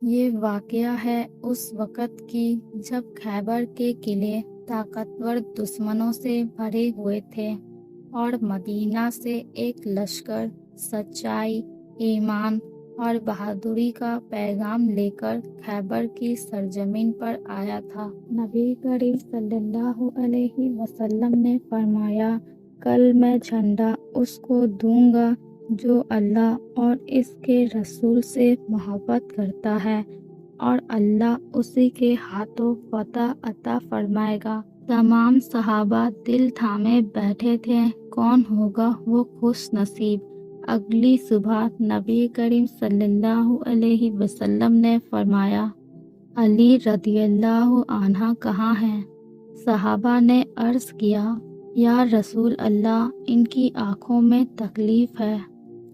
یہ واقعہ ہے اس وقت کی جب خیبر کے قلعے طاقتور دشمنوں سے بھرے ہوئے تھے اور مدینہ سے ایک لشکر سچائی، ایمان اور بہادری کا پیغام لے کر خیبر کی سرزمین پر آیا تھا۔ نبی کریم صلی اللہ علیہ وسلم نے فرمایا، کل میں جھنڈا اس کو دوں گا جو اللہ اور اس کے رسول سے محبت کرتا ہے، اور اللہ اسی کے ہاتھوں فتح عطا فرمائے گا۔ تمام صحابہ دل تھامے بیٹھے تھے، کون ہوگا وہ خوش نصیب۔ اگلی صبح نبی کریم صلی اللہ علیہ وسلم نے فرمایا، علی رضی اللہ عنہ کہاں ہیں؟ صحابہ نے عرض کیا، یا رسول اللہ، ان کی آنکھوں میں تکلیف ہے۔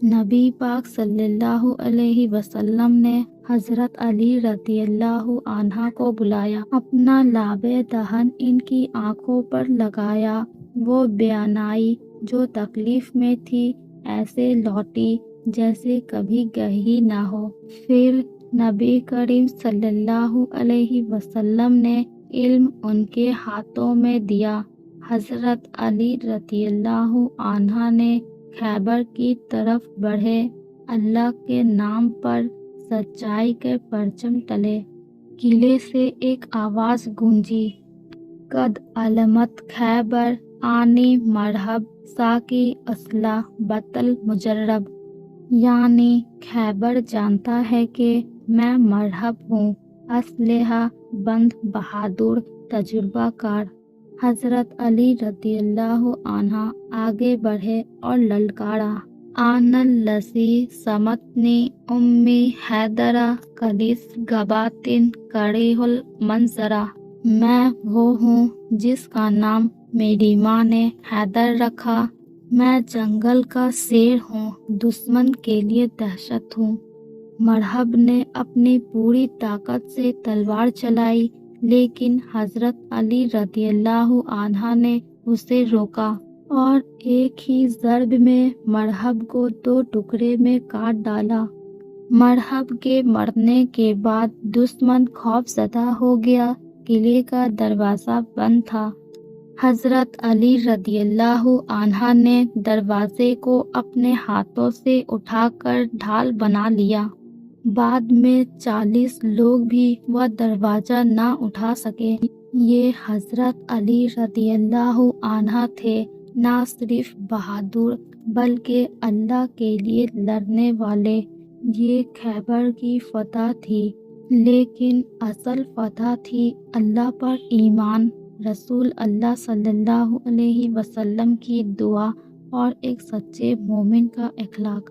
نبی پاک صلی اللہ علیہ وسلم نے حضرت علی رضی اللہ عنہ کو بلایا، اپنا لعب دہن ان کی آنکھوں پر لگایا۔ وہ بیانائی جو تکلیف میں تھی ایسے لوٹی جیسے کبھی گئی نہ ہو۔ پھر نبی کریم صلی اللہ علیہ وسلم نے علم ان کے ہاتھوں میں دیا۔ حضرت علی رضی اللہ عنہ نے خیبر کی طرف بڑھے، اللہ کے نام پر سچائی کے پرچم تلے۔ قلعے سے ایک آواز گونجی، قد علمت خیبر انی مرحب ساقی اسلحہ بطل مجرب، یعنی خیبر جانتا ہے کہ میں مرحب ہوں، اسلحہ بند بہادر تجربہ کار۔ حضرت علی رضی اللہ عنہ آگے بڑھے اور للکارا، آن الذی سمتنی امی حیدرا کلیس گباتن کریہ المنظرہ، میں وہ ہوں جس کا نام میری ماں نے حیدر رکھا، میں جنگل کا شیر ہوں، دشمن کے لیے دہشت ہوں۔ مرحب نے اپنی پوری طاقت سے تلوار چلائی، لیکن حضرت علی رضی اللہ عنہ نے اسے روکا اور ایک ہی ضرب میں مرحب کو 2 ٹکڑے میں کاٹ ڈالا۔ مرحب کے مرنے کے بعد دشمن خوف زدہ ہو گیا، قلعے کا دروازہ بند تھا۔ حضرت علی رضی اللہ عنہ نے دروازے کو اپنے ہاتھوں سے اٹھا کر ڈھال بنا لیا۔ بعد میں 40 لوگ بھی وہ دروازہ نہ اٹھا سکے۔ یہ حضرت علی رضی اللہ عنہ تھے، نہ صرف بہادر بلکہ اللہ کے لیے لڑنے والے۔ یہ خیبر کی فتح تھی، لیکن اصل فتح تھی اللہ پر ایمان، رسول اللہ صلی اللہ علیہ وسلم کی دعا اور ایک سچے مومن کا اخلاق۔